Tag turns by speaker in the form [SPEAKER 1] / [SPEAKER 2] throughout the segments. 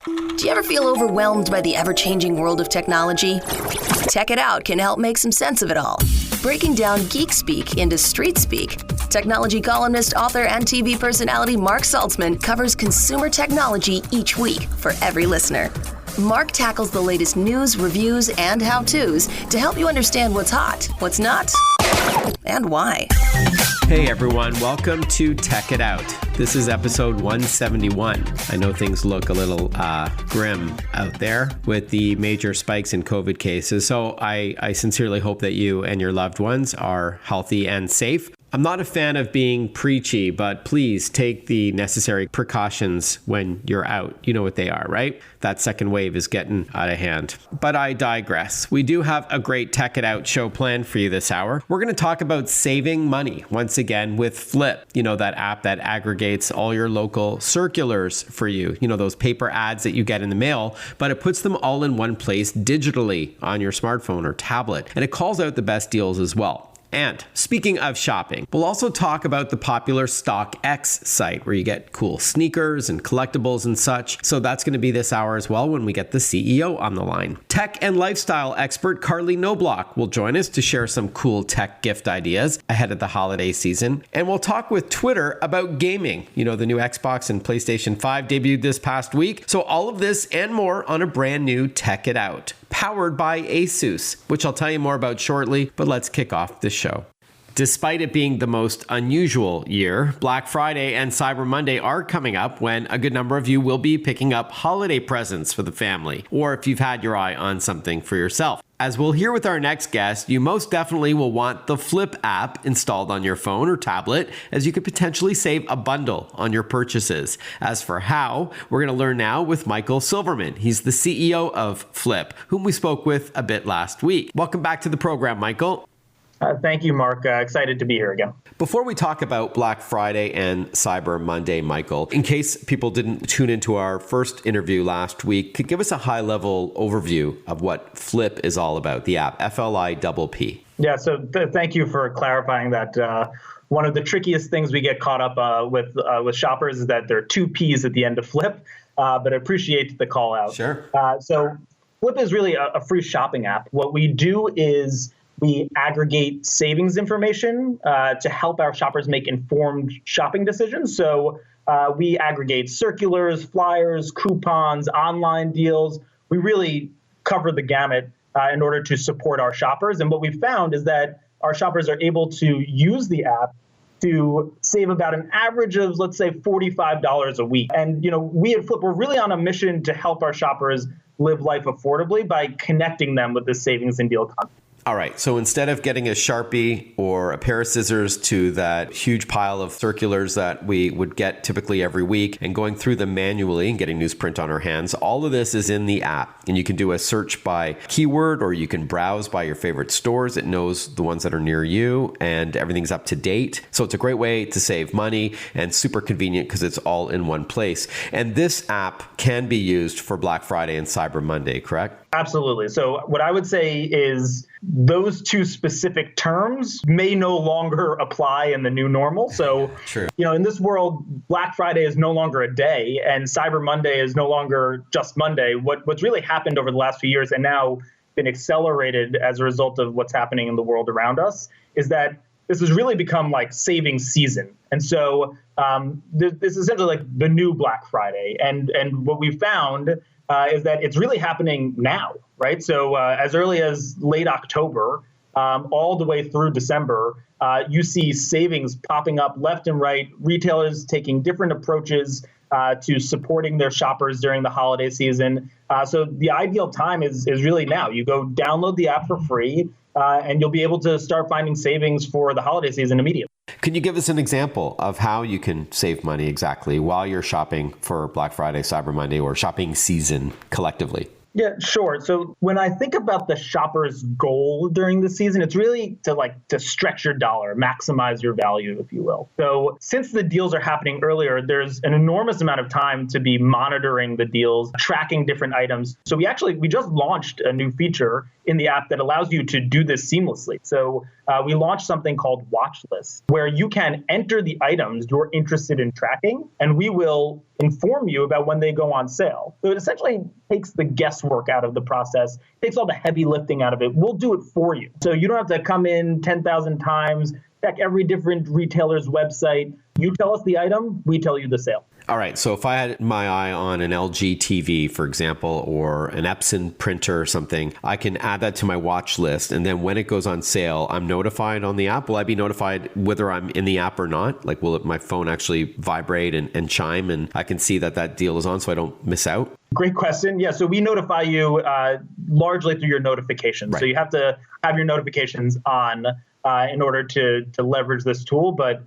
[SPEAKER 1] Do you ever feel overwhelmed by the ever-changing world of technology? Tech It Out can help make some sense of it all. Breaking down geek speak into street speak, technology columnist, author, and TV personality Mark Saltzman covers consumer technology each week for every listener. Mark tackles the latest news, reviews, and how-tos to help you understand what's hot, what's not, and why.
[SPEAKER 2] Hey everyone, welcome to Tech It Out. This is episode 171. I know things look a little grim out there with the major spikes in COVID cases, so I sincerely hope that you and your loved ones are healthy and safe. I'm not a fan of being preachy, but please take the necessary precautions when you're out. You know what they are, right? That second wave is getting out of hand. But I digress. We do have a great Tech It Out show planned for you this hour. We're going to talk about saving money once again with Flipp. You know, that app that aggregates all your local circulars for you. You know, those paper ads that you get in the mail, but it puts them all in one place digitally on your smartphone or tablet. And it calls out the best deals as well. And speaking of shopping, we'll also talk about the popular StockX site where you get cool sneakers and collectibles and such. So that's going to be this hour as well when we get the CEO on the line. Tech and lifestyle expert Carley Knobloch will join us to share some cool tech gift ideas ahead of the holiday season. And we'll talk with Twitter about gaming. You know, the new Xbox and PlayStation 5 debuted this past week. So all of this and more on a brand new Tech It Out, powered by Asus, which I'll tell you more about shortly, but let's kick off this show. Despite it being the most unusual year, Black Friday and Cyber Monday are coming up when a good number of you will be picking up holiday presents for the family, or if you've had your eye on something for yourself. As we'll hear with our next guest, you most definitely will want the Flipp app installed on your phone or tablet, as you could potentially save a bundle on your purchases. As for how, we're going to learn now with Michael Silverman. He's the CEO of Flipp, whom we spoke with a bit last week. Welcome back to the program, Michael.
[SPEAKER 3] Thank you, Mark. Excited to be here again.
[SPEAKER 2] Before we talk about Black Friday and Cyber Monday, Michael, in case people didn't tune into our first interview last week, could give us a high-level overview of what Flipp is all about, the app, F-L-I-P-P.
[SPEAKER 3] Yeah, so thank you for clarifying that. One of the trickiest things we get caught up with shoppers is that there are two P's at the end of Flipp, but I appreciate the call out.
[SPEAKER 2] Sure.
[SPEAKER 3] So Flipp is really a free shopping app. What we do is we aggregate savings information to help our shoppers make informed shopping decisions. So we aggregate circulars, flyers, coupons, online deals. We really cover the gamut in order to support our shoppers. And what we've found is that our shoppers are able to use the app to save about an average of, let's say, $45 a week. And, you know, we at Flipp, we're really on a mission to help our shoppers live life affordably by connecting them with this savings and deal content.
[SPEAKER 2] All right. So instead of getting a Sharpie or a pair of scissors to that huge pile of circulars that we would get typically every week and going through them manually and getting newsprint on our hands, all of this is in the app. And you can do a search by keyword, or you can browse by your favorite stores. It knows the ones that are near you, and everything's up to date. So it's a great way to save money and super convenient because it's all in one place. And this app can be used for Black Friday and Cyber Monday, correct?
[SPEAKER 3] Absolutely. So what I would say is those two specific terms may no longer apply in the new normal. So,
[SPEAKER 2] True.
[SPEAKER 3] You know, in this world, Black Friday is no longer a day and Cyber Monday is no longer just Monday. What's really happened over the last few years and now been accelerated as a result of what's happening in the world around us is that this has really become like saving season. And so this is essentially like the new Black Friday. And what we found is that it's really happening now, right? So as early as late October, all the way through December, you see savings popping up left and right, retailers taking different approaches to supporting their shoppers during the holiday season. So the ideal time is really now. You go download the app for free, and you'll be able to start finding savings for the holiday season immediately.
[SPEAKER 2] Can you give us an example of how you can save money exactly while you're shopping for Black Friday, Cyber Monday, or shopping season collectively?
[SPEAKER 3] Yeah, sure. So when I think about the shopper's goal during the season, it's really to stretch your dollar, maximize your value, if you will. So since the deals are happening earlier, there's an enormous amount of time to be monitoring the deals, tracking different items. So we just launched a new feature in the app that allows you to do this seamlessly. So we launched something called Watch Lists, where you can enter the items you're interested in tracking, and we will inform you about when they go on sale. So it essentially takes the guesswork out of the process, takes all the heavy lifting out of it. We'll do it for you. So you don't have to come in 10,000 times, check every different retailer's website. You tell us the item, we tell you the sale.
[SPEAKER 2] All right. So if I had my eye on an LG TV, for example, or an Epson printer or something, I can add that to my watch list. And then when it goes on sale, I'm notified on the app. Will I be notified whether I'm in the app or not? Like, will my phone actually vibrate and chime, and I can see that deal is on so I don't miss out?
[SPEAKER 3] Great question. Yeah. So we notify you largely through your notifications.
[SPEAKER 2] Right.
[SPEAKER 3] So you have to have your notifications on in order to leverage this tool. But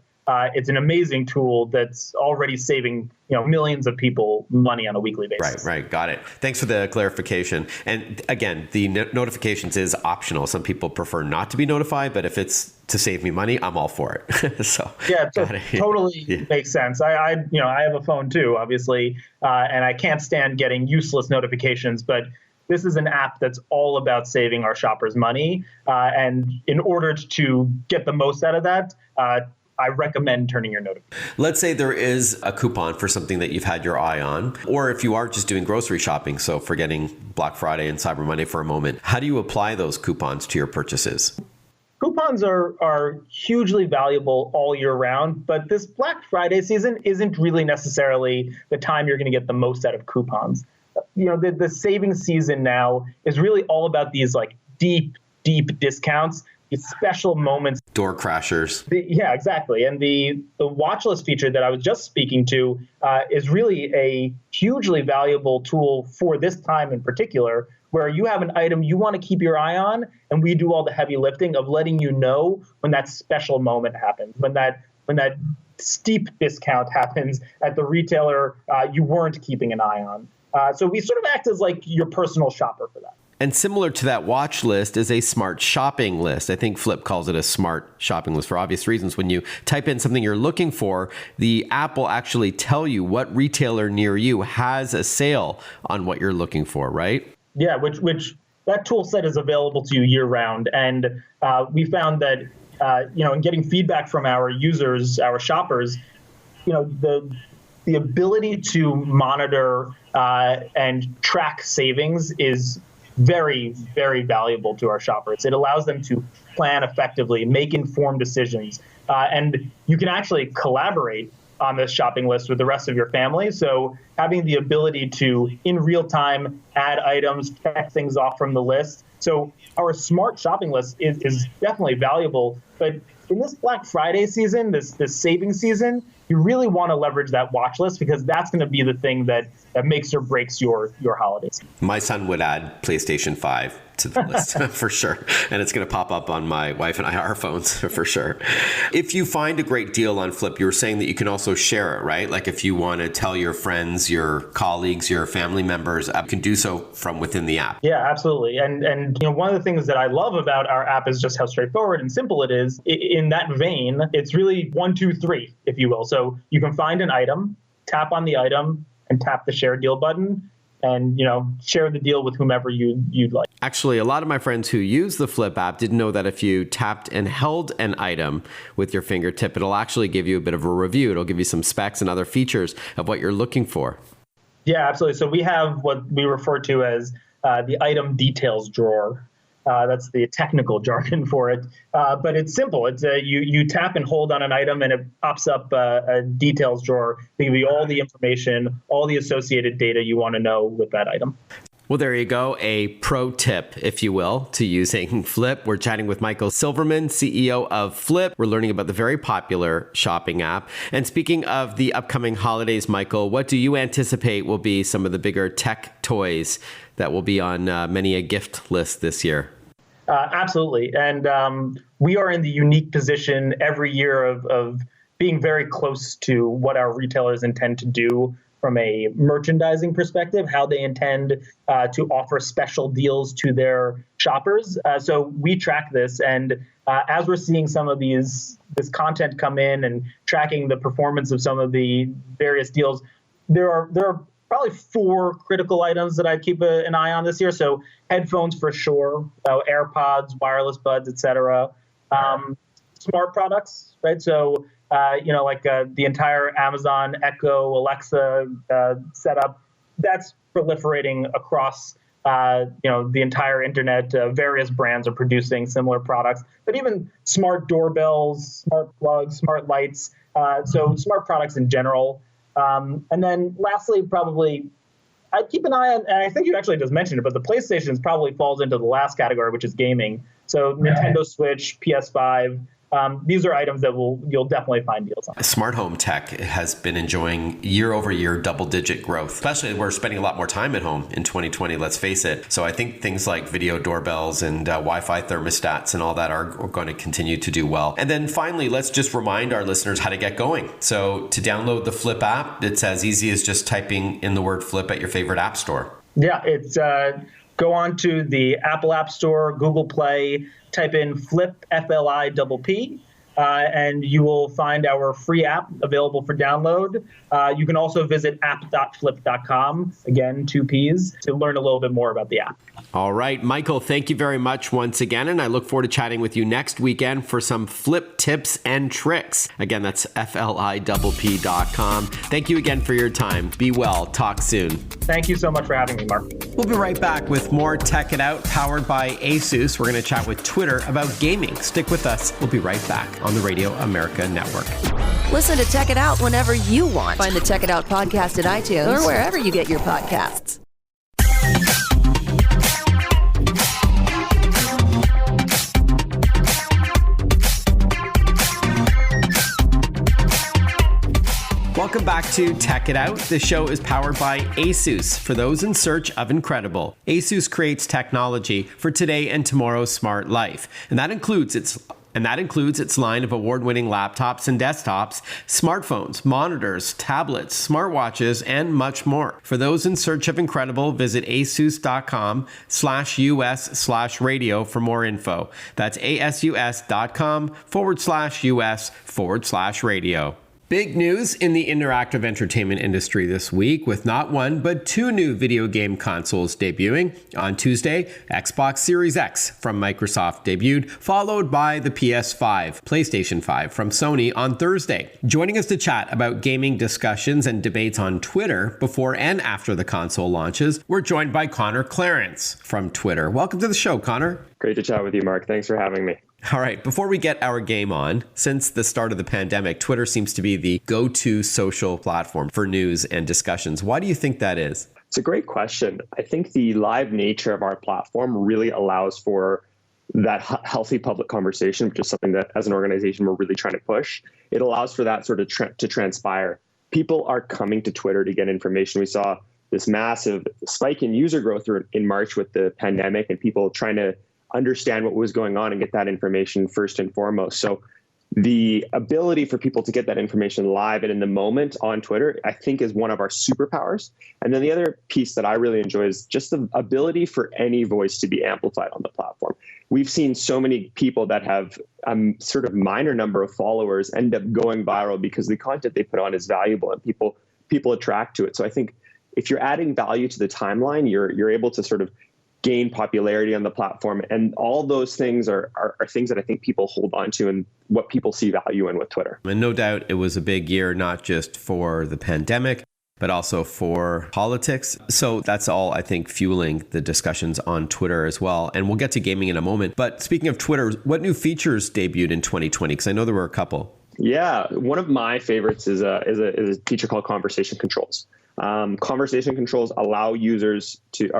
[SPEAKER 3] it's an amazing tool that's already saving millions of people money on a weekly basis.
[SPEAKER 2] Right. Got it. Thanks for the clarification. And again, the notifications is optional. Some people prefer not to be notified, but if it's to save me money, I'm all for it. So
[SPEAKER 3] yeah, totally makes sense. I have a phone too, obviously, and I can't stand getting useless notifications, but this is an app that's all about saving our shoppers money. And in order to get the most out of that, I recommend turning your notifications.
[SPEAKER 2] Let's say there is a coupon for something that you've had your eye on, or if you are just doing grocery shopping, so forgetting Black Friday and Cyber Monday for a moment, how do you apply those coupons to your purchases?
[SPEAKER 3] Coupons are hugely valuable all year round, but this Black Friday season isn't really necessarily the time you're going to get the most out of coupons. The savings season now is really all about these deep discounts, these special moments.
[SPEAKER 2] Door crashers.
[SPEAKER 3] Yeah, exactly. And the watch list feature that I was just speaking to is really a hugely valuable tool for this time in particular, where you have an item you want to keep your eye on, and we do all the heavy lifting of letting you know when that special moment happens, when that steep discount happens at the retailer you weren't keeping an eye on. So we sort of act as your personal shopper for that.
[SPEAKER 2] And similar to that watch list is a smart shopping list. I think Flipp calls it a smart shopping list for obvious reasons. When you type in something you're looking for, the app will actually tell you what retailer near you has a sale on what you're looking for, right?
[SPEAKER 3] Yeah, which that tool set is available to you year round. And we found that, in getting feedback from our users, our shoppers, the ability to monitor and track savings is very, very valuable to our shoppers. It allows them to plan effectively, make informed decisions, and you can actually collaborate on this shopping list with the rest of your family. So having the ability to, in real time, add items, check things off from the list. So our smart shopping list is definitely valuable. But in this Black Friday season, this savings season, you really want to leverage that watch list, because that's going to be the thing that makes or breaks your holidays.
[SPEAKER 2] My son would add PlayStation 5 to the list for sure. And it's going to pop up on my wife and our phones for sure. If you find a great deal on Flipp, you were saying that you can also share it, right? Like if you want to tell your friends, your colleagues, your family members, you can do so from within the app.
[SPEAKER 3] Yeah, absolutely. And one of the things that I love about our app is just how straightforward and simple it is. In that vein, it's really 1, 2, 3, if you will. So you can find an item, tap on the item, and tap the share deal button, and share the deal with whomever you'd like.
[SPEAKER 2] Actually, a lot of my friends who use the Flipp app didn't know that if you tapped and held an item with your fingertip, it'll actually give you a bit of a review. It'll give you some specs and other features of what you're looking for.
[SPEAKER 3] Yeah, absolutely. So we have what we refer to as the item details drawer. That's the technical jargon for it. But it's simple. It's you tap and hold on an item, and it pops up a details drawer. They give you all the information, all the associated data you want to know with that item.
[SPEAKER 2] Well, there you go. A pro tip, if you will, to using Flipp. We're chatting with Michael Silverman, CEO of Flipp. We're learning about the very popular shopping app. And speaking of the upcoming holidays, Michael, what do you anticipate will be some of the bigger tech toys that will be on many a gift list this year?
[SPEAKER 3] Absolutely. And we are in the unique position every year of being very close to what our retailers intend to do from a merchandising perspective, how they intend to offer special deals to their shoppers. So we track this, and as we're seeing some of this content come in and tracking the performance of some of the various deals, there are probably 4 critical items that I'd keep an eye on this year. So headphones for sure, AirPods, wireless buds, etc. Smart products, right? So the entire Amazon Echo, Alexa setup, that's proliferating across the entire internet. Various brands are producing similar products, but even smart doorbells, smart plugs, smart lights. So smart products in general. And then lastly, probably I'd keep an eye on, and I think you actually just mentioned it, but the PlayStation probably falls into the last category, which is gaming. So Nintendo Switch, PS5, these are items that you'll definitely find deals on.
[SPEAKER 2] Smart home tech has been enjoying year-over-year double-digit growth, especially we're spending a lot more time at home in 2020, let's face it. So I think things like video doorbells and Wi-Fi thermostats and all that are going to continue to do well. And then finally, let's just remind our listeners how to get going. So to download the Flipp app, it's as easy as just typing in the word Flipp at your favorite app store.
[SPEAKER 3] Yeah, it's go on to the Apple App Store, Google Play, type in Flipp, Flipp, and you will find our free app available for download. You can also visit app.flipp.com, again, 2 Ps, to learn a little bit more about the app.
[SPEAKER 2] All right, Michael, thank you very much once again, and I look forward to chatting with you next weekend for some Flipp tips and tricks. Again, that's Flipp.com. Thank you again for your time. Be well. Talk soon.
[SPEAKER 3] Thank you so much for having me, Mark.
[SPEAKER 2] We'll be right back with more Tech It Out powered by ASUS. We're going to chat with Twitter about gaming. Stick with us. We'll be right back on the Radio America Network.
[SPEAKER 1] Listen to Tech It Out whenever you want. Find the Tech It Out podcast at iTunes or wherever you get your podcasts.
[SPEAKER 2] Welcome back to Tech It Out. The show is powered by ASUS, for those in search of incredible. ASUS creates technology for today and tomorrow's smart life, and that includes its line of award-winning laptops and desktops, smartphones, monitors, tablets, smartwatches, and much more. For those in search of incredible, visit asus.com/US/radio for more info. That's asus.com/US/radio. Big news in the interactive entertainment industry this week, with not one, but 2 new video game consoles debuting. On Tuesday, Xbox Series X from Microsoft debuted, followed by the PS5, PlayStation 5 from Sony on Thursday. Joining us to chat about gaming discussions and debates on Twitter before and after the console launches, we're joined by Connor Clarence from Twitter. Welcome to the show, Connor.
[SPEAKER 4] Great to chat with you, Mark. Thanks for having me.
[SPEAKER 2] All right, before we get our game on, since the start of the pandemic, Twitter seems to be the go-to social platform for news and discussions. Why do you think that is?
[SPEAKER 4] It's a great question. I think the live nature of our platform really allows for that healthy public conversation, which is something that as an organization we're really trying to push. It allows for that sort of to transpire. People are coming to Twitter to get information. We saw this massive spike in user growth in March with the pandemic and people trying to understand what was going on and get that information first and foremost. So the ability for people to get that information live and in the moment on Twitter, I think, is one of our superpowers. And then the other piece that I really enjoy is just the ability for any voice to be amplified on the platform. We've seen so many people that have sort of minor number of followers end up going viral because the content they put on is valuable and people attract to it. So I think if you're adding value to the timeline, you're able to sort of gain popularity on the platform. And all those things are things that I think people hold on to and what people see value in with Twitter.
[SPEAKER 2] And no doubt it was a big year, not just for the pandemic, but also for politics. So that's all, I think, fueling the discussions on Twitter as well. And we'll get to gaming in a moment. But speaking of Twitter, what new features debuted in 2020? Because I know there were a couple.
[SPEAKER 4] Yeah, one of my favorites is a feature called Conversation Controls. Conversation controls allows users to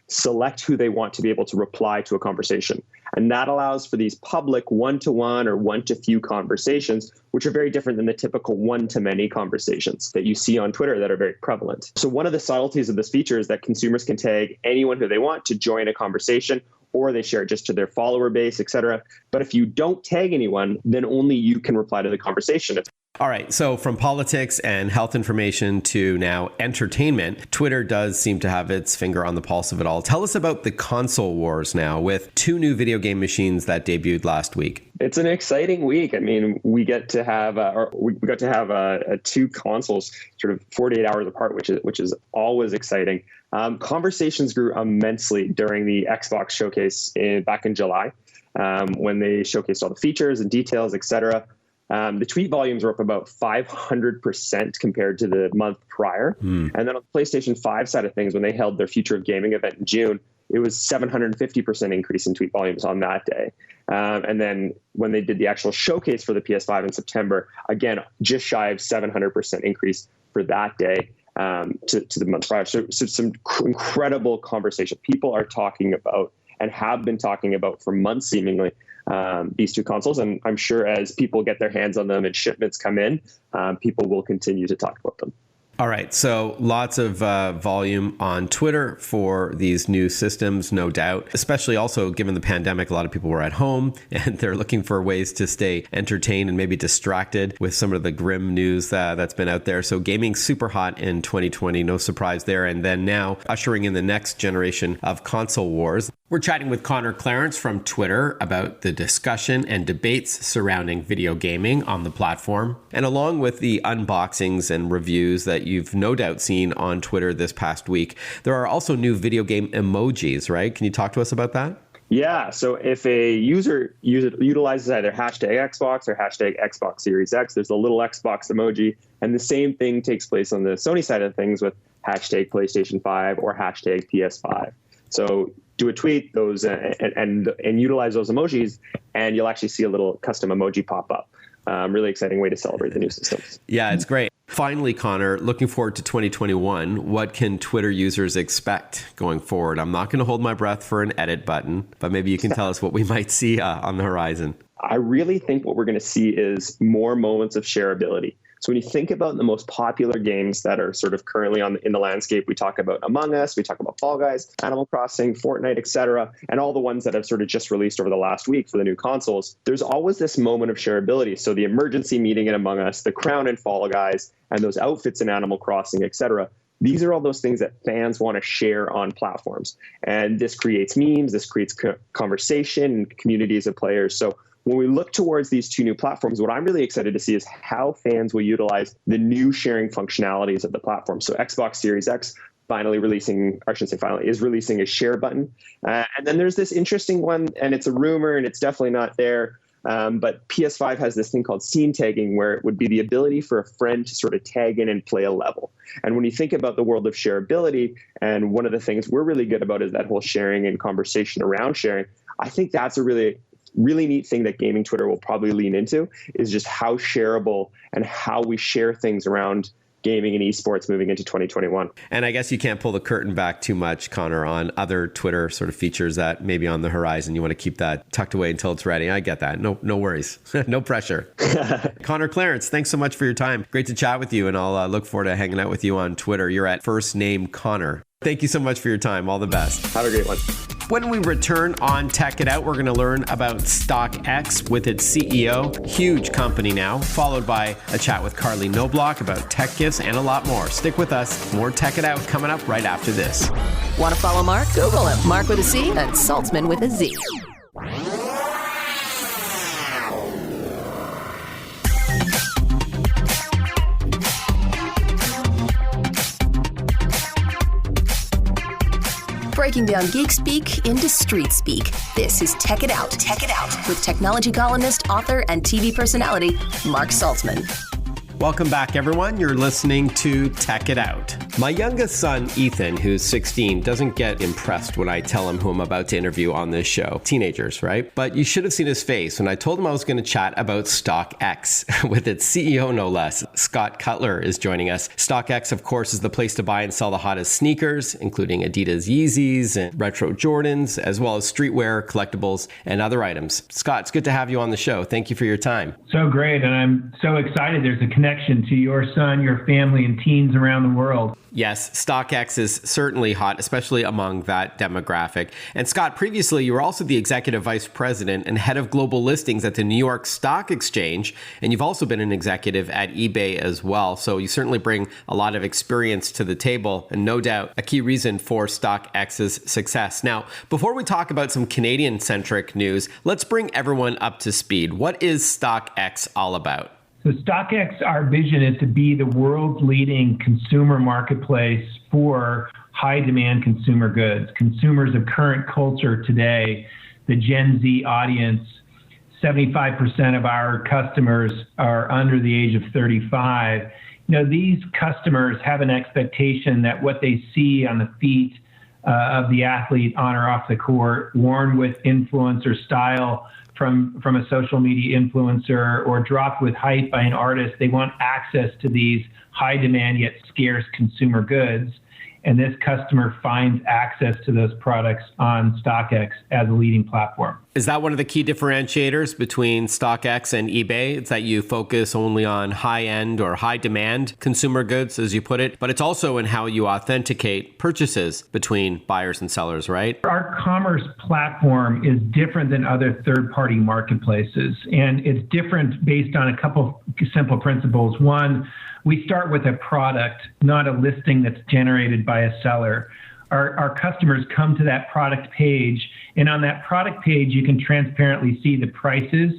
[SPEAKER 4] select who they want to be able to reply to a conversation. And that allows for these public one-to-one or one-to-few conversations, which are very different than the typical one-to-many conversations that you see on Twitter that are very prevalent. So one of the subtleties of this feature is that consumers can tag anyone who they want to join a conversation, or they share it just to their follower base, etc. But if you don't tag anyone, then only you can reply to the conversation.
[SPEAKER 2] All right, so from politics and health information to now entertainment, Twitter does seem to have its finger on the pulse of it all. Tell us about the console wars now with 2 new video game machines that debuted last week.
[SPEAKER 4] It's an exciting week. I mean, we got to have 2 consoles sort of 48 hours apart, which is always exciting. Conversations grew immensely during the Xbox showcase back in July when they showcased all the features and details, etc. The tweet volumes were up about 500% compared to the month prior. And then on the PlayStation 5 side of things, when they held their Future of Gaming event in June, it was 750% increase in tweet volumes on that day. And then when they did the actual showcase for the PS5 in September, again, just shy of 700% increase for that day to the month prior. So some incredible conversation. People are talking about and have been talking about for months seemingly these 2 consoles. And I'm sure as people get their hands on them and shipments come in, people will continue to talk about them.
[SPEAKER 2] All right, so lots of volume on Twitter for these new systems, no doubt, especially also given the pandemic. A lot of people were at home and they're looking for ways to stay entertained and maybe distracted with some of the grim news that's been out there. So gaming super hot in 2020, no surprise there. And then now ushering in the next generation of console wars. We're chatting with Connor Clarence from Twitter about the discussion and debates surrounding video gaming on the platform. And along with the unboxings and reviews that you've no doubt seen on Twitter this past week, there are also new video game emojis, right? Can you talk to us about that?
[SPEAKER 4] Yeah, so if a user utilizes either hashtag Xbox or hashtag Xbox Series X, there's a little Xbox emoji. And the same thing takes place on the Sony side of things with hashtag PlayStation 5 or hashtag PS5. So do a tweet those and utilize those emojis, and you'll actually see a little custom emoji pop up. Really exciting way to celebrate the new systems.
[SPEAKER 2] Yeah, it's great. Finally, Connor, looking forward to 2021, what can Twitter users expect going forward? I'm not going to hold my breath for an edit button, but maybe you can tell us what we might see on the horizon.
[SPEAKER 4] I really think what we're going to see is more moments of shareability. So when you think about the most popular games that are sort of currently in the landscape, we talk about Among Us, we talk about Fall Guys, Animal Crossing, Fortnite, etc., and all the ones that have sort of just released over the last week for the new consoles. There's always this moment of shareability. So the emergency meeting in Among Us, the crown in Fall Guys, and those outfits in Animal Crossing, etc. These are all those things that fans want to share on platforms. And this creates memes, this creates conversation and communities of players. So when we look towards these 2 new platforms, what I'm really excited to see is how fans will utilize the new sharing functionalities of the platform. So Xbox Series X is releasing a share button. And then there's this interesting one, and it's a rumor, and it's definitely not there. But PS5 has this thing called scene tagging, where it would be the ability for a friend to sort of tag in and play a level. And when you think about the world of shareability, and one of the things we're really good about is that whole sharing and conversation around sharing, I think that's a really neat thing that gaming Twitter will probably lean into, is just how shareable and how we share things around gaming and esports moving into 2021.
[SPEAKER 2] And I guess you can't pull the curtain back too much, Connor, on other Twitter sort of features that may be on the horizon. You want to keep that tucked away until it's ready. I get that. No worries. No pressure. Connor Clarence, thanks so much for your time. Great to chat with you, and I'll look forward to hanging out with you on Twitter. You're at first name Connor. Thank you so much for your time. All the best.
[SPEAKER 4] Have a great one.
[SPEAKER 2] When we return on Tech It Out, we're going to learn about StockX with its CEO, huge company now, followed by a chat with Carley Knobloch about tech gifts and a lot more. Stick with us. More Tech It Out coming up right after this.
[SPEAKER 1] Want to follow Mark? Google him. Mark with a C and Saltzman with a Z. Breaking down geek speak into street speak. This is Tech It Out. Tech It Out with technology columnist, author, and TV personality Mark Saltzman.
[SPEAKER 2] Welcome back, everyone. You're listening to Tech It Out. My youngest son, Ethan, who's 16, doesn't get impressed when I tell him who I'm about to interview on this show. Teenagers, right? But you should have seen his face when I told him I was going to chat about StockX with its CEO, no less. Scott Cutler is joining us. StockX, of course, is the place to buy and sell the hottest sneakers, including Adidas Yeezys and retro Jordans, as well as streetwear, collectibles, and other items. Scott, it's good to have you on the show. Thank you for your time.
[SPEAKER 5] So great, and I'm so excited. There's a connection to your son, your family, and teens around the world.
[SPEAKER 2] Yes, StockX is certainly hot, especially among that demographic. And Scott, previously you were also the executive vice president and head of global listings at the New York Stock Exchange, and you've also been an executive at eBay as well. So you certainly bring a lot of experience to the table, and no doubt a key reason for StockX's success. Now, before we talk about some Canadian-centric news, let's bring everyone up to speed. What is StockX all about?
[SPEAKER 5] So StockX, our vision is to be the world's leading consumer marketplace for high-demand consumer goods. Consumers of current culture today, the Gen Z audience, 75% of our customers are under the age of 35. These customers have an expectation that what they see on the feet of the athlete on or off the court, worn with influencer style from a social media influencer, or dropped with hype by an artist, they want access to these high demand yet scarce consumer goods. And this customer finds access to those products on StockX as a leading platform.
[SPEAKER 2] Is that one of the key differentiators between StockX and eBay? It's that you focus only on high-end or high-demand consumer goods, as you put it, but it's also in how you authenticate purchases between buyers and sellers, right?
[SPEAKER 5] Our commerce platform is different than other third-party marketplaces, and it's different based on a couple simple principles. One, we start with a product, not a listing that's generated by a seller. Our customers come to that product page, and on that product page, you can transparently see the prices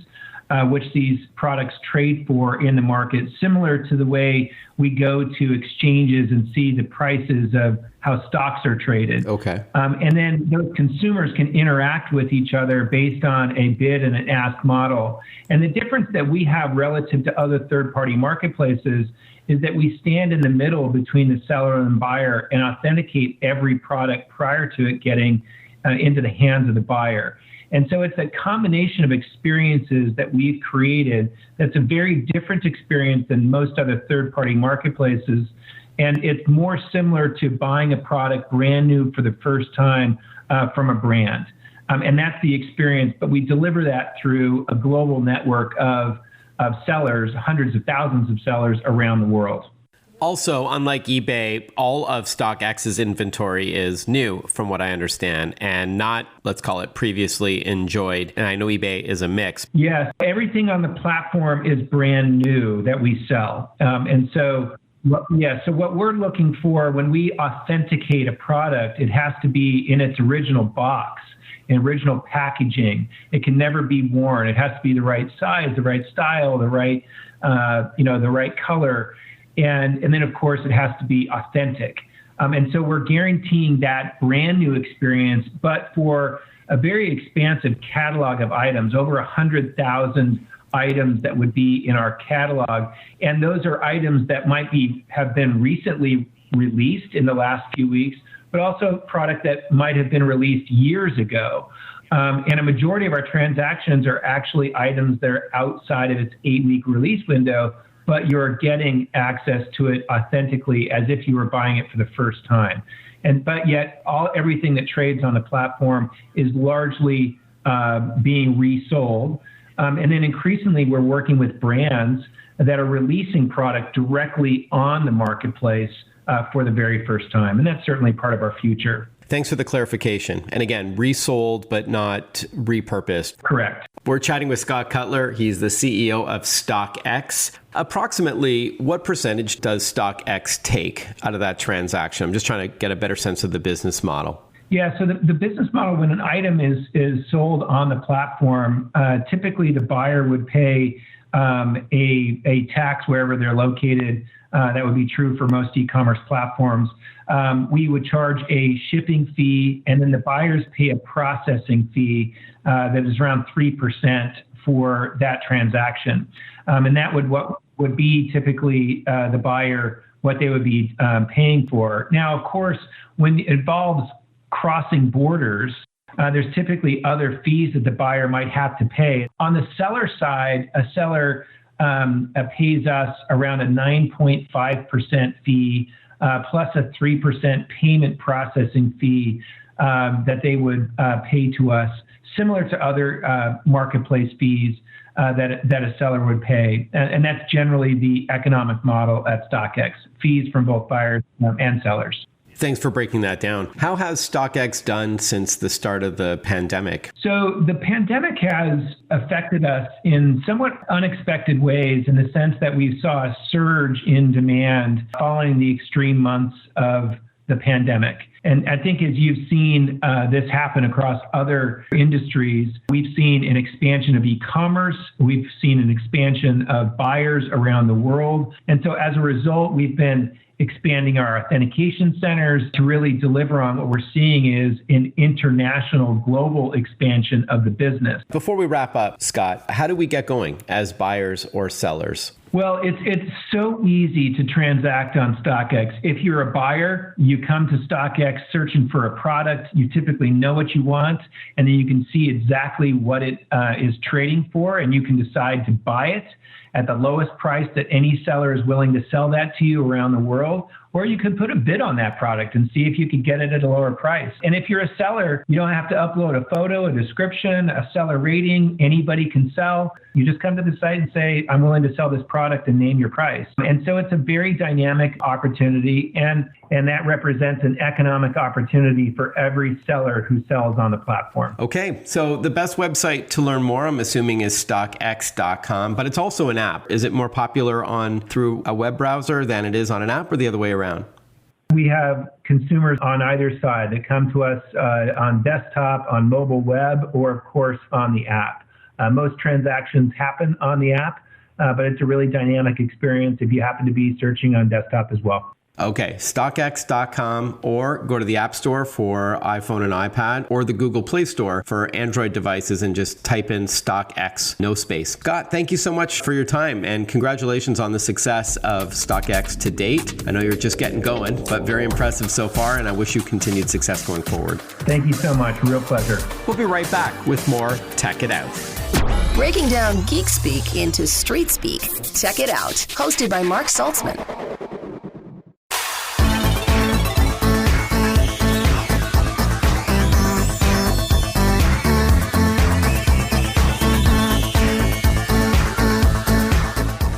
[SPEAKER 5] which these products trade for in the market, similar to the way we go to exchanges and see the prices of how stocks are traded.
[SPEAKER 2] Okay.
[SPEAKER 5] And then those consumers can interact with each other based on a bid and an ask model. And the difference that we have relative to other third-party marketplaces is that we stand in the middle between the seller and buyer and authenticate every product prior to it getting into the hands of the buyer. And so it's a combination of experiences that we've created that's a very different experience than most other third-party marketplaces. And it's more similar to buying a product brand new for the first time from a brand. And that's the experience, but we deliver that through a global network of sellers, hundreds of thousands of sellers around the world.
[SPEAKER 2] Also, unlike eBay, all of StockX's inventory is new, from what I understand, and not, let's call it, previously enjoyed. And I know eBay is a mix.
[SPEAKER 5] Yes, everything on the platform is brand new that we sell. So what we're looking for when we authenticate a product, it has to be in its original box, in original packaging. It can never be worn. It has to be the right size, the right style, the right color. And then, of course, it has to be authentic. And so we're guaranteeing that brand new experience, but for a very expansive catalog of items, over 100,000 items that would be in our catalog. And those are items that might have been recently released in the last few weeks, but also product that might have been released years ago. And a majority of our transactions are actually items that are outside of its 8-week release window, but you're getting access to it authentically as if you were buying it for the first time. But yet everything that trades on the platform is largely being resold. And then increasingly, we're working with brands that are releasing product directly on the marketplace for the very first time. And that's certainly part of our future.
[SPEAKER 2] Thanks for the clarification. And again, resold, but not repurposed.
[SPEAKER 5] Correct.
[SPEAKER 2] We're chatting with Scott Cutler. He's the CEO of StockX. Approximately what percentage does StockX take out of that transaction? I'm just trying to get a better sense of the business model.
[SPEAKER 5] Yeah, so the business model, when an item is sold on the platform, typically the buyer would pay a tax wherever they're located. That would be true for most e-commerce platforms. We would charge a shipping fee, and then the buyers pay a processing fee that is around 3% for that transaction. And that would be typically the buyer, what they would be paying for. Now, of course, when it involves crossing borders, there's typically other fees that the buyer might have to pay. On the seller side, a seller pays us around a 9.5% fee plus a 3% payment processing fee that they would pay to us, similar to other marketplace fees that a seller would pay. And that's generally the economic model at StockX, fees from both buyers and sellers.
[SPEAKER 2] Thanks for breaking that down. How has StockX done since the start of the pandemic?
[SPEAKER 5] So the pandemic has affected us in somewhat unexpected ways, in the sense that we saw a surge in demand following the extreme months of the pandemic. And I think as you've seen this happen across other industries, we've seen an expansion of e-commerce. We've seen an expansion of buyers around the world. And so as a result, we've been expanding our authentication centers to really deliver on what we're seeing is an international, global expansion of the business.
[SPEAKER 2] Before we wrap up, Scott, how do we get going as buyers or sellers?
[SPEAKER 5] Well, it's so easy to transact on StockX. If you're a buyer, you come to StockX searching for a product. You typically know what you want, and then you can see exactly what it is trading for, and you can decide to buy it at the lowest price that any seller is willing to sell that to you around the world. Or you could put a bid on that product and see if you could get it at a lower price. And if you're a seller, you don't have to upload a photo, a description, a seller rating. Anybody can sell. You just come to the site and say, I'm willing to sell this product, and name your price. And so it's a very dynamic opportunity, and that represents an economic opportunity for every seller who sells on the platform.
[SPEAKER 2] Okay, so the best website to learn more, I'm assuming, is StockX.com, but it's also an app. Is it more popular through a web browser than it is on an app, or the other way around?
[SPEAKER 5] We have consumers on either side that come to us on desktop, on mobile web, or of course on the app. Most transactions happen on the app, but it's a really dynamic experience if you happen to be searching on desktop as well.
[SPEAKER 2] Okay, StockX.com, or go to the App Store for iPhone and iPad, or the Google Play Store for Android devices, and just type in StockX, no space. Scott, thank you so much for your time, and congratulations on the success of StockX to date. I know you're just getting going, but very impressive so far, and I wish you continued success going forward.
[SPEAKER 5] Thank you so much. Real pleasure.
[SPEAKER 2] We'll be right back with more Tech It Out.
[SPEAKER 1] Breaking down geek speak into street speak. Tech It Out, hosted by Mark Saltzman.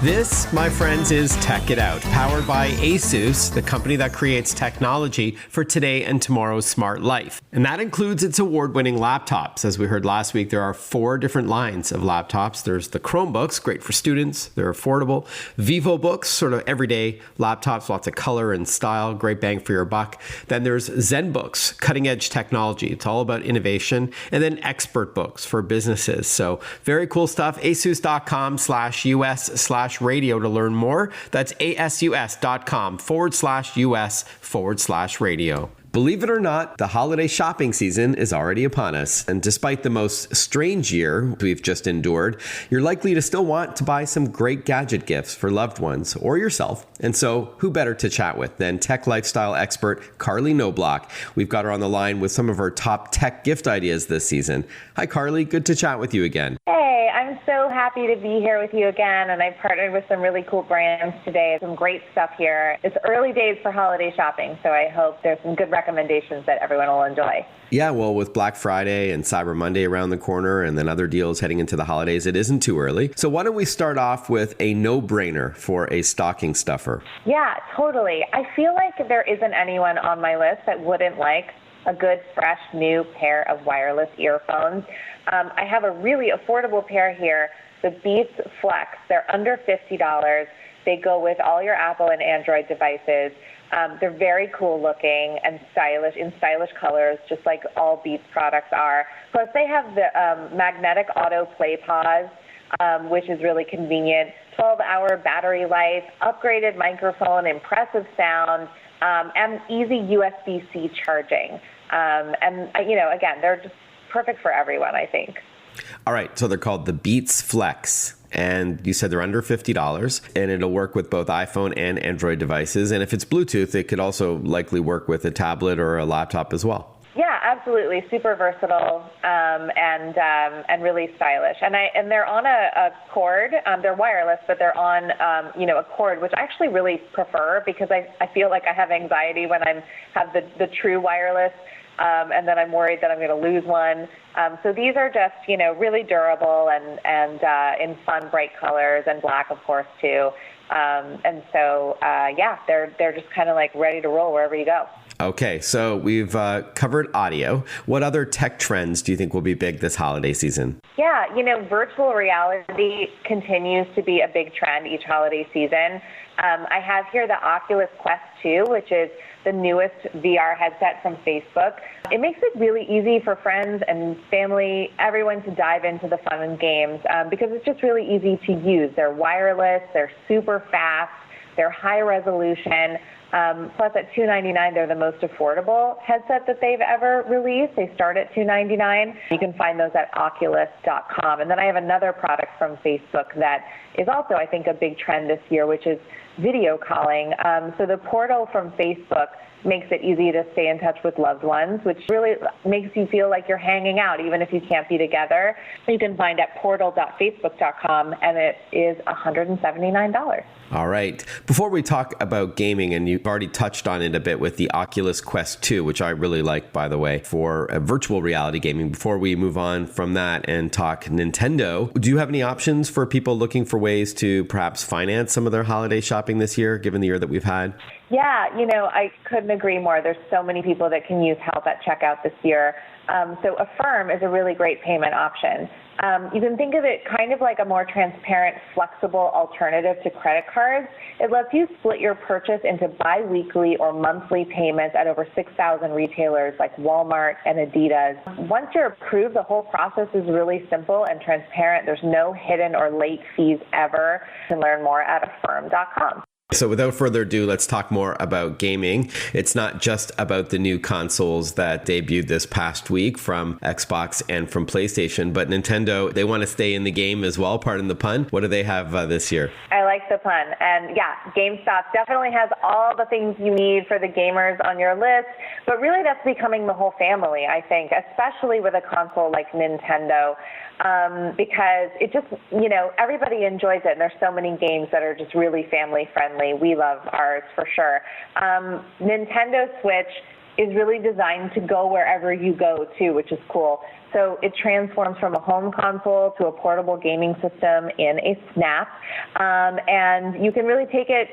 [SPEAKER 2] This, my friends, is Tech It Out, powered by ASUS, the company that creates technology for today and tomorrow's smart life. And that includes its award-winning laptops. As we heard last week, there are 4 different lines of laptops. There's the Chromebooks, great for students. They're affordable. VivoBooks, sort of everyday laptops, lots of color and style, great bang for your buck. Then there's ZenBooks, cutting-edge technology. It's all about innovation. And then ExpertBooks for businesses. So very cool stuff. asus.com/US/radio to learn more. That's asus.com/US/radio. Believe it or not, the holiday shopping season is already upon us. And despite the most strange year we've just endured, you're likely to still want to buy some great gadget gifts for loved ones or yourself. And so who better to chat with than tech lifestyle expert Carley Knobloch? We've got her on the line with some of her top tech gift ideas this season. Hi, Carley. Good to chat with you again.
[SPEAKER 6] Hey, I'm so happy to be here with you again, and I've partnered with some really cool brands today. Some great stuff here. It's early days for holiday shopping, so I hope there's some good recommendations that everyone will enjoy.
[SPEAKER 2] Yeah, well, with Black Friday and Cyber Monday around the corner and then other deals heading into the holidays, it isn't too early. So why don't we start off with a no-brainer for a stocking stuffer?
[SPEAKER 6] Yeah, totally. I feel like there isn't anyone on my list that wouldn't like a good, fresh, new pair of wireless earphones. I have a really affordable pair here, the Beats Flex. They're under $50. They go with all your Apple and Android devices. They're very cool looking and stylish, in stylish colors, just like all Beats products are. Plus, they have the magnetic auto play pause, which is really convenient. 12-hour battery life, upgraded microphone, impressive sound, and easy USB-C charging. Again, they're just perfect for everyone, I think.
[SPEAKER 2] All right, so they're called the Beats Flex. And you said they're under $50, and it'll work with both iPhone and Android devices. And if it's Bluetooth, it could also likely work with a tablet or a laptop as well.
[SPEAKER 6] Yeah, absolutely, super versatile and really stylish. And they're on a cord. They're wireless, but they're on a cord, which I actually really prefer because I feel like I have anxiety when I have the true wireless, and then I'm worried that I'm going to lose one. So these are just really durable and in fun, bright colors, and black, of course, too. And so they're just kind of like ready to roll wherever you go.
[SPEAKER 2] Okay, so we've covered audio. What other tech trends do you think will be big this holiday season?
[SPEAKER 6] Yeah, virtual reality continues to be a big trend each holiday season. I have here the Oculus Quest 2, which is the newest VR headset from Facebook. It makes it really easy for friends and family, everyone to dive into the fun and games because it's just really easy to use. They're wireless, they're super fast, they're high resolution. Plus, at $299, they're the most affordable headset that they've ever released. They start at $299. You can find those at Oculus.com. And then I have another product from Facebook that is also, I think, a big trend this year, which is video calling. So the portal from Facebook makes it easy to stay in touch with loved ones, which really makes you feel like you're hanging out, even if you can't be together. You can find at portal.facebook.com, and it is $179.
[SPEAKER 2] All right. Before we talk about gaming, and you've already touched on it a bit with the Oculus Quest 2, which I really like, by the way, for virtual reality gaming. Before we move on from that and talk Nintendo, do you have any options for people looking for ways to perhaps finance some of their holiday shopping this year, given the year that we've had?
[SPEAKER 6] Yeah, I couldn't agree more. There's so many people that can use help at checkout this year. So Affirm is a really great payment option. You can think of it kind of like a more transparent, flexible alternative to credit cards. It lets you split your purchase into bi-weekly or monthly payments at over 6,000 retailers like Walmart and Adidas. Once you're approved, the whole process is really simple and transparent. There's no hidden or late fees ever. You can learn more at affirm.com.
[SPEAKER 2] So without further ado, let's talk more about gaming. It's not just about the new consoles that debuted this past week from Xbox and from PlayStation, but Nintendo, they want to stay in the game as well, pardon the pun. What do they have this year?
[SPEAKER 6] I like the pun. And yeah, GameStop definitely has all the things you need for the gamers on your list, but really that's becoming the whole family, I think, especially with a console like Nintendo. Because it just, everybody enjoys it, and there's so many games that are just really family friendly. We love ours for sure. Nintendo Switch is really designed to go wherever you go too, which is cool. So it transforms from a home console to a portable gaming system in a snap. And you can really take it,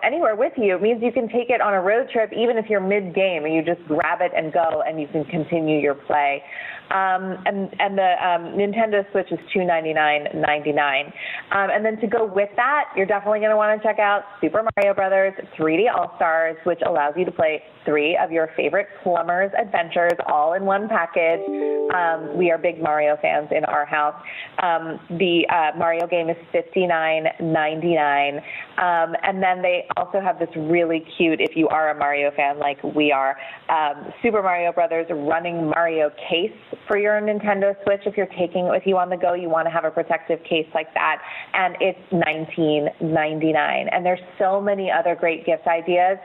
[SPEAKER 6] anywhere with you. It means you can take it on a road trip, even if you're mid-game, and you just grab it and go, and you can continue your play. And the Nintendo Switch is $299.99. And then to go with that, you're definitely going to want to check out Super Mario Brothers 3D All-Stars, which allows you to play 3 of your favorite plumber's adventures all in one package. We are big Mario fans in our house. The Mario game is $59.99. And then they also have this really cute, if you are a Mario fan like we are, Super Mario Brothers Running Mario case for your Nintendo Switch. If you're taking it with you on the go, you want to have a protective case like that. And it's $19.99. And there's so many other great gift ideas,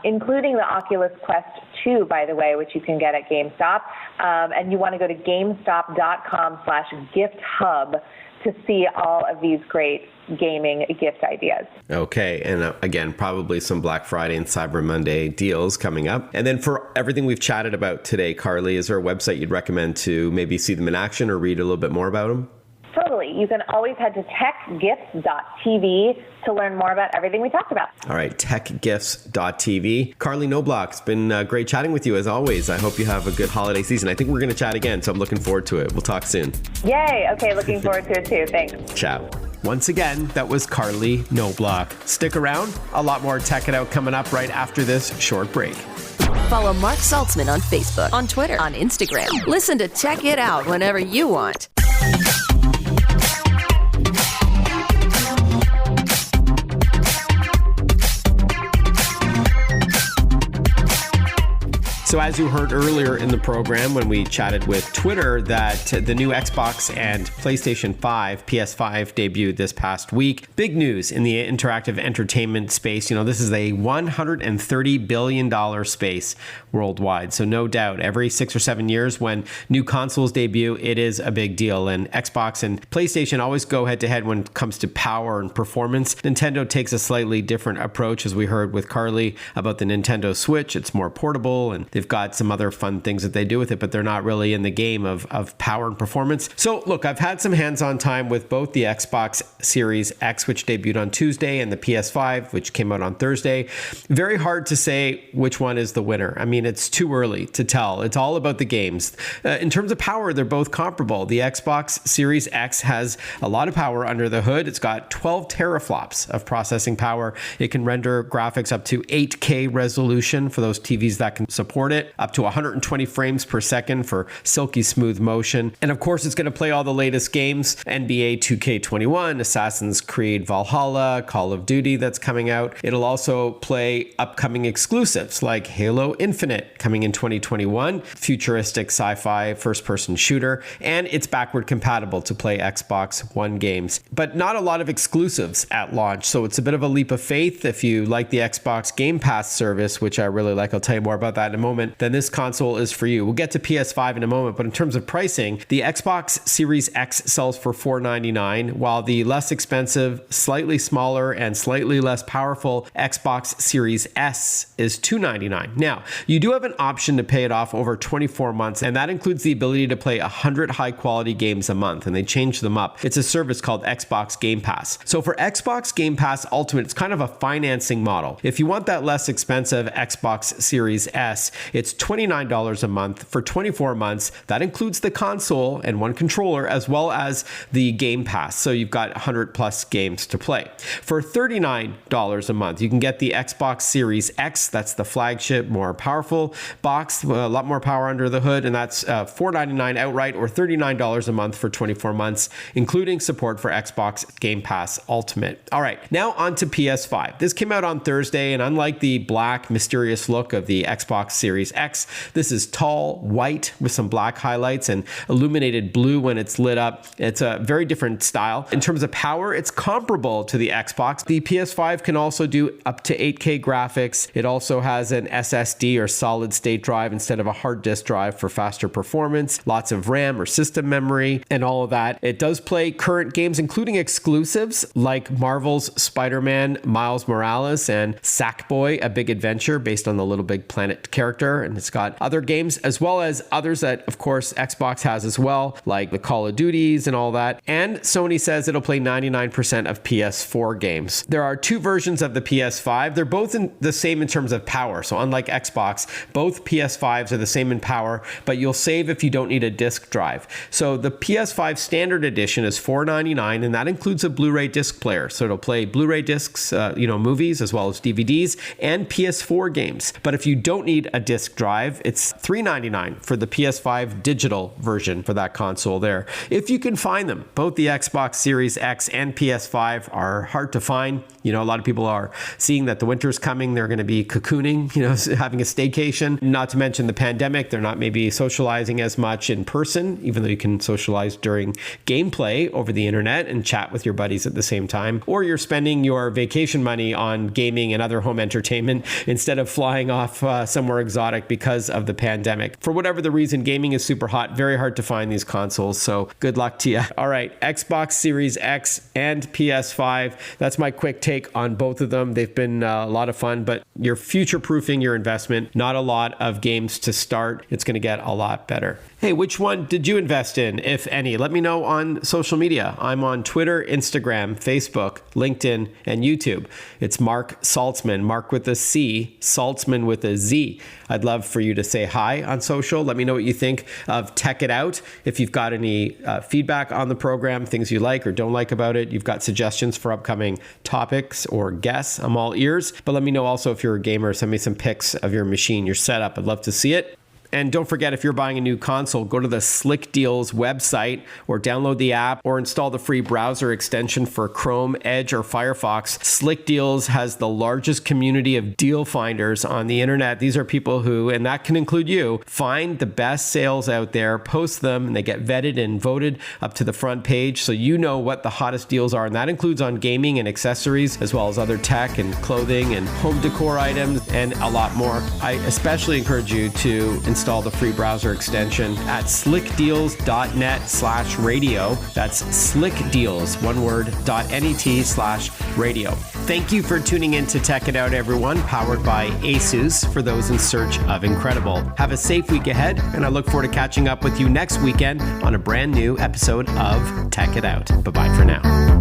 [SPEAKER 6] including the Oculus Quest 2, by the way, which you can get at GameStop. And you want to go to GameStop.com/gift-hub to see all of these great gaming gift ideas.
[SPEAKER 2] Okay. And again, probably some Black Friday and Cyber Monday deals coming up. And then for everything we've chatted about today, Carley, is there a website you'd recommend to maybe see them in action or read a little bit more about them?
[SPEAKER 6] Totally. You can always head to techgifts.tv to learn more about everything we talked about.
[SPEAKER 2] All right, techgifts.tv. Carley Knobloch, it's been great chatting with you as always. I hope you have a good holiday season. I think we're going to chat again, so I'm looking forward to it. We'll talk soon.
[SPEAKER 6] Yay. Okay, looking forward to it too. Thanks.
[SPEAKER 2] Ciao. Once again, that was Carley Knobloch. Stick around. A lot more Tech It Out coming up right after this short break.
[SPEAKER 1] Follow Mark Saltzman on Facebook, on Twitter, on Instagram. Listen to Tech It Out whenever you want.
[SPEAKER 2] So as you heard earlier in the program when we chatted with Twitter that the new Xbox and PlayStation 5, PS5 debuted this past week. Big news in the interactive entertainment space. This is a $130 billion space worldwide. So no doubt every 6 or 7 years when new consoles debut, it is a big deal. And Xbox and PlayStation always go head to head when it comes to power and performance. Nintendo takes a slightly different approach, as we heard with Carley about the Nintendo Switch. It's more portable and they've got some other fun things that they do with it, but they're not really in the game of power and performance. So look, I've had some hands-on time with both the Xbox Series X, which debuted on Tuesday, and the PS5, which came out on Thursday. Very hard to say which one is the winner. I mean, it's too early to tell. It's all about the games. In terms of power, they're both comparable. The Xbox Series X has a lot of power under the hood. It's got 12 teraflops of processing power. It can render graphics up to 8K resolution for those TVs that can support it, up to 120 frames per second for silky smooth motion. And of course, it's going to play all the latest games, NBA 2K21, Assassin's Creed Valhalla, Call of Duty that's coming out. It'll also play upcoming exclusives like Halo Infinite coming in 2021, futuristic sci-fi first-person shooter, and it's backward compatible to play Xbox One games. But not a lot of exclusives at launch, so it's a bit of a leap of faith. If you like the Xbox Game Pass service, which I really like, I'll tell you more about that in a moment, then this console is for you. We'll get to PS5 in a moment, but in terms of pricing, the Xbox Series X sells for $499, while the less expensive, slightly smaller, and slightly less powerful Xbox Series S is $299. Now, you do have an option to pay it off over 24 months, and that includes the ability to play 100 high-quality games a month, and they change them up. It's a service called Xbox Game Pass. So for Xbox Game Pass Ultimate, it's kind of a financing model. If you want that less expensive Xbox Series S, it's $29 a month for 24 months. That includes the console and one controller, as well as the Game Pass. So you've got 100 plus games to play. For $39 a month, you can get the Xbox Series X. That's the flagship, more powerful box, a lot more power under the hood, and that's $499 outright or $39 a month for 24 months, including support for Xbox Game Pass Ultimate. All right, now on to PS5. This came out on Thursday, and unlike the black, mysterious look of the Xbox Series X, this is tall, white with some black highlights and illuminated blue when it's lit up. It's a very different style. In terms of power, it's comparable to the Xbox. The PS5 can also do up to 8K graphics. It also has an SSD or solid state drive instead of a hard disk drive for faster performance, lots of RAM or system memory, and all of that. It does play current games, including exclusives like Marvel's Spider-Man, Miles Morales, and Sackboy: A Big Adventure, based on the Little Big Planet character. And it's got other games, as well as others that, of course, Xbox has as well, like the Call of Duties and all that. And Sony says it'll play 99% of PS4 games. There are two versions of the PS5. They're both the same in terms of power. So unlike Xbox, both PS5s are the same in power, but you'll save if you don't need a disk drive. So the PS5 Standard Edition is $499, and that includes a Blu-ray disc player. So it'll play Blu-ray discs, movies, as well as DVDs and PS4 games. But if you don't need a disk drive, it's $399 for the PS5 digital version for that console there. If you can find them, both the Xbox Series X and PS5 are hard to find. A lot of people are seeing that the winter's coming. They're going to be cocooning, having a staycation. Not to mention the pandemic. They're not maybe socializing as much in person, even though you can socialize during gameplay over the internet and chat with your buddies at the same time. Or you're spending your vacation money on gaming and other home entertainment instead of flying off somewhere exotic because of the pandemic. For whatever the reason, gaming is super hot. Very hard to find these consoles. So good luck to you. All right, Xbox Series X and PS5. That's my quick take on both of them. They've been a lot of fun, but you're future-proofing your investment. Not a lot of games to start. It's going to get a lot better. Hey, which one did you invest in, if any? Let me know on social media. I'm on Twitter, Instagram, Facebook, LinkedIn, and YouTube. It's Mark Saltzman, Mark with a C, Saltzman with a Z. I'd love for you to say hi on social. Let me know what you think of Tech It Out. If you've got any feedback on the program, things you like or don't like about it, you've got suggestions for upcoming topics or guests, I'm all ears. But let me know also if you're a gamer, send me some pics of your machine, your setup. I'd love to see it. And don't forget, if you're buying a new console, go to the Slick Deals website or download the app or install the free browser extension for Chrome, Edge, or Firefox. Slick Deals has the largest community of deal finders on the internet. These are people who, and that can include you, find the best sales out there, post them, and they get vetted and voted up to the front page so you know what the hottest deals are. And that includes on gaming and accessories, as well as other tech and clothing and home decor items and a lot more. I especially encourage you to install the free browser extension at slickdeals.net/radio. That's slickdeals, one word, .net/radio. Thank you for tuning in to Tech It Out, everyone, powered by ASUS for those in search of incredible. Have a safe week ahead, and I look forward to catching up with you next weekend on a brand new episode of Tech It Out. Bye-bye for now.